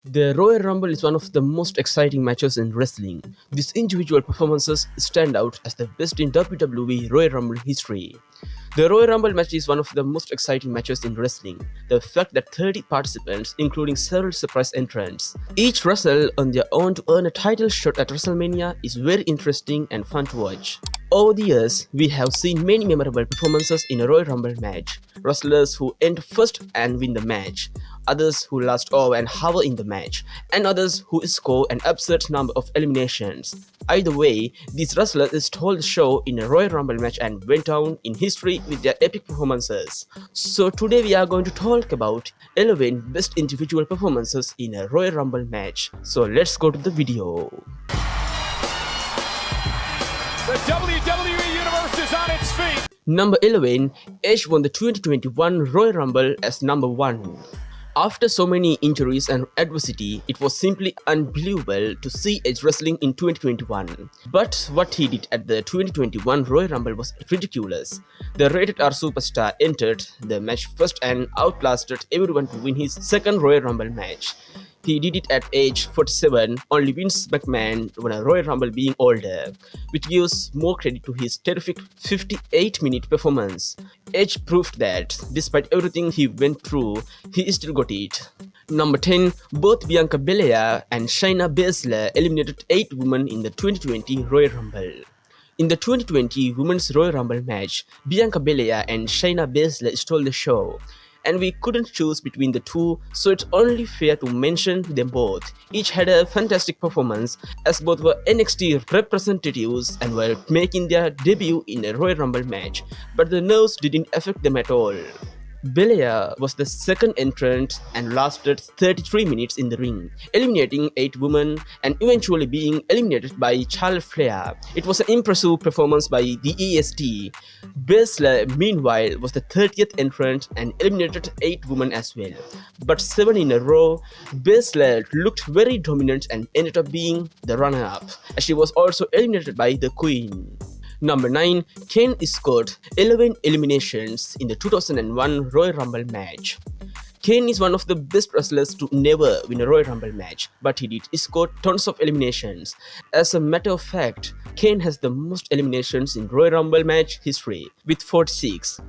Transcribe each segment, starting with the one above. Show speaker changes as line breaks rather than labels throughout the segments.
The Royal Rumble is one of the most exciting matches in wrestling. These individual performances stand out as the best in WWE Royal Rumble history. The Royal Rumble match is one of the most exciting matches in wrestling. The fact that 30 participants, including several surprise entrants, each wrestle on their own to earn a title shot at WrestleMania is very interesting and fun to watch. Over the years, we have seen many memorable performances in a Royal Rumble match. Wrestlers who enter first and win the match, others who last over an hour in the match, and others who score an absurd number of eliminations. Either way, these wrestlers stole the show in a Royal Rumble match and went down in history with their epic performances. So today we are going to talk about 11 best individual performances in a Royal Rumble match. So let's go to the video.
The WWE Universe is on its feet.
Number 11, Edge won the 2021 Royal Rumble as number 1. After so many injuries and adversity, it was simply unbelievable to see Edge wrestling in 2021. But what he did at the 2021 Royal Rumble was ridiculous. The Rated R superstar entered the match first and outlasted everyone to win his second Royal Rumble match. He did it at age 47, only Vince McMahon won a Royal Rumble being older, which gives more credit to his terrific 58-minute performance. Edge proved that, despite everything he went through, he still got it. Number 10, both Bianca Belair and Shayna Baszler eliminated 8 women in the 2020 Royal Rumble. In the 2020 Women's Royal Rumble match, Bianca Belair and Shayna Baszler stole the show. And we couldn't choose between the two, so it's only fair to mention them both. Each had a fantastic performance, as both were NXT representatives and were making their debut in a Royal Rumble match, but the nerves didn't affect them at all. Belair was the second entrant and lasted 33 minutes in the ring, eliminating 8 women and eventually being eliminated by Charlotte Flair. It was an impressive performance by the EST. Baszler, meanwhile, was the 30th entrant and eliminated 8 women as well. But 7 in a row, Baszler looked very dominant and ended up being the runner-up, as she was also eliminated by the Queen. Number 9, Kane scored 11 eliminations in the 2001 Royal Rumble match. Kane is one of the best wrestlers to never win a Royal Rumble match, but he did score tons of eliminations. As a matter of fact, Kane has the most eliminations in Royal Rumble match history, with 46.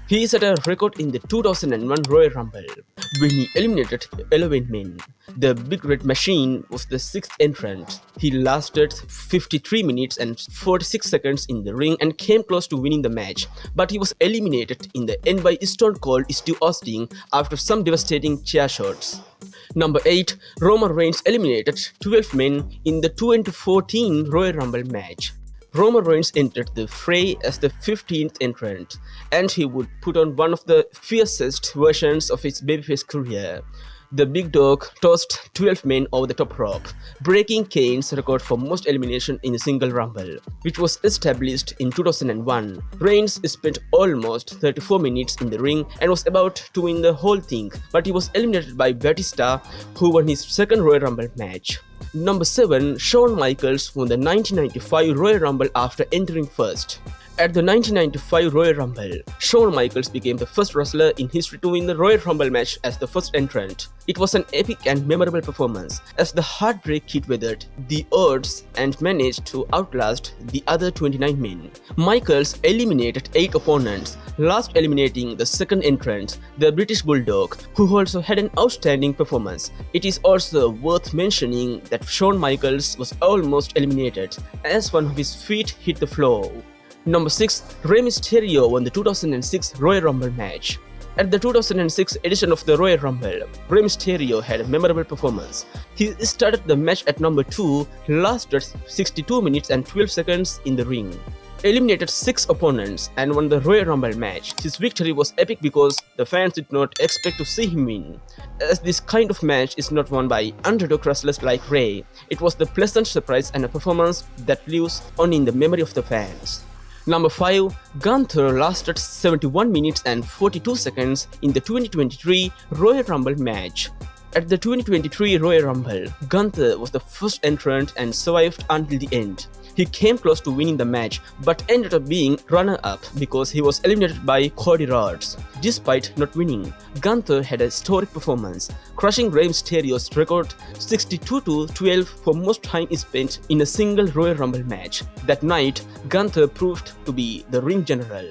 He set a record in the 2001 Royal Rumble when he eliminated 11 men. The Big Red Machine was the 6th entrant. He lasted 53 minutes and 46 seconds in the ring and came close to winning the match, but he was eliminated in the end by Stone Cold Steve Austin after some devastating chair shots. Number 8, Roman Reigns eliminated 12 men in the 2014 Royal Rumble match. Roman Reigns entered the fray as the 15th entrant, and he would put on one of the fiercest versions of his babyface career. The Big Dog tossed 12 men over the top rope, breaking Kane's record for most elimination in a single Rumble, which was established in 2001. Reigns spent almost 34 minutes in the ring and was about to win the whole thing, but he was eliminated by Batista, who won his second Royal Rumble match. Number 7, Shawn Michaels won the 1995 Royal Rumble after entering first. At the 1995 Royal Rumble, Shawn Michaels became the first wrestler in history to win the Royal Rumble match as the first entrant. It was an epic and memorable performance, as the Heartbreak Kid weathered the odds and managed to outlast the other 29 men. Michaels eliminated 8 opponents, last eliminating the second entrant, the British Bulldog, who also had an outstanding performance. It is also worth mentioning that Shawn Michaels was almost eliminated, as one of his feet hit the floor. Number 6, Rey Mysterio won the 2006 Royal Rumble match. At the 2006 edition of the Royal Rumble, Rey Mysterio had a memorable performance. He started the match at number 2, lasted 62 minutes and 12 seconds in the ring, eliminated 6 opponents, and won the Royal Rumble match. His victory was epic because the fans did not expect to see him win. As this kind of match is not won by underdog wrestlers like Rey, it was the pleasant surprise and a performance that lives on in the memory of the fans. Number 5, Gunther lasted 71 minutes and 42 seconds in the 2023 Royal Rumble match. At the 2023 Royal Rumble, Gunther was the first entrant and survived until the end. He came close to winning the match but ended up being runner-up because he was eliminated by Cody Rhodes. Despite not winning, Gunther had a historic performance, crushing Rey Mysterio's record 62-12 for most time spent in a single Royal Rumble match. That night, Gunther proved to be the ring general.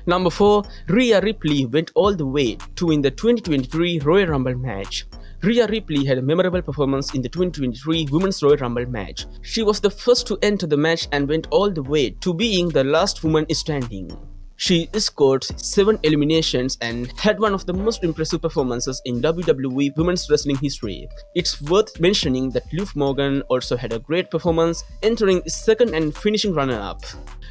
Number 4. Rhea Ripley went all the way to win the 2023 Royal Rumble match. Rhea Ripley had a memorable performance in the 2023 Women's Royal Rumble match. She was the first to enter the match and went all the way to being the last woman standing. She scored 7 eliminations and had one of the most impressive performances in WWE Women's Wrestling history. It's worth mentioning that Liv Morgan also had a great performance, entering second and finishing runner-up.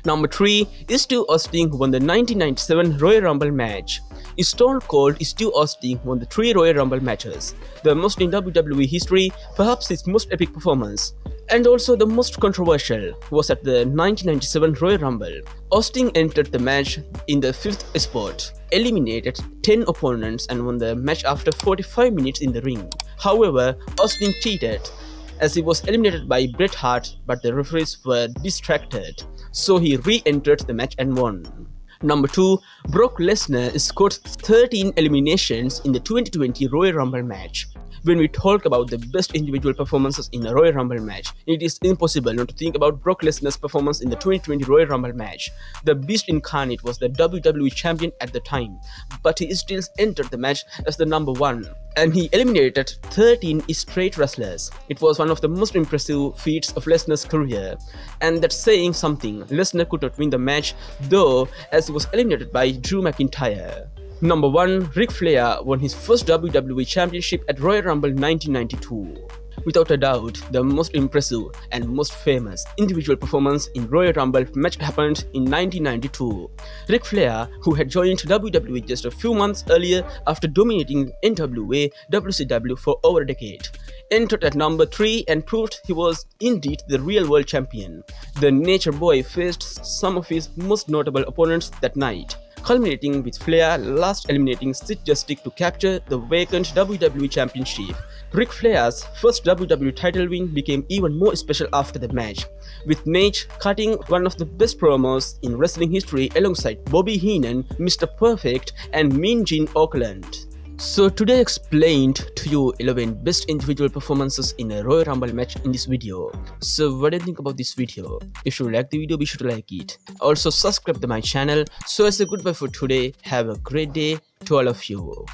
Number 3. Steve Austin won the 1997 Royal Rumble match. Stone Cold Steve Austin won the 3 Royal Rumble matches, the most in WWE history, perhaps his most epic performance. And also the most controversial was at the 1997 Royal Rumble. Austin entered the match in the 5th spot, eliminated 10 opponents and won the match after 45 minutes in the ring. However, Austin cheated as he was eliminated by Bret Hart, but the referees were distracted, so he re-entered the match and won. Number 2. Brock Lesnar scored 13 eliminations in the 2020 Royal Rumble match. When we talk about the best individual performances in a Royal Rumble match, it is impossible not to think about Brock Lesnar's performance in the 2020 Royal Rumble match. The Beast incarnate was the WWE Champion at the time, but he still entered the match as the number 1. And he eliminated 13 straight wrestlers. It was one of the most impressive feats of Lesnar's career. And that's saying something. Lesnar could not win the match, though, as he was eliminated by Drew McIntyre. Number 1. Ric Flair won his first WWE Championship at Royal Rumble 1992. Without a doubt, the most impressive and most famous individual performance in Royal Rumble match happened in 1992. Ric Flair, who had joined WWE just a few months earlier after dominating NWA WCW for over a decade, entered at number 3 and proved he was indeed the real world champion. The Nature Boy faced some of his most notable opponents that night, culminating with Flair last eliminating Sid Justice to capture the vacant WWE Championship. Ric Flair's first WWE title win became even more special after the match, with Nate cutting one of the best promos in wrestling history alongside Bobby Heenan, Mr. Perfect, and Mean Gene Okerlund. So today I explained to you 11 best individual performances in a Royal Rumble match in this video. So what do you think about this video? If you like the video, be sure to like it. Also subscribe to my channel. So as a goodbye for today, have a great day to all of you.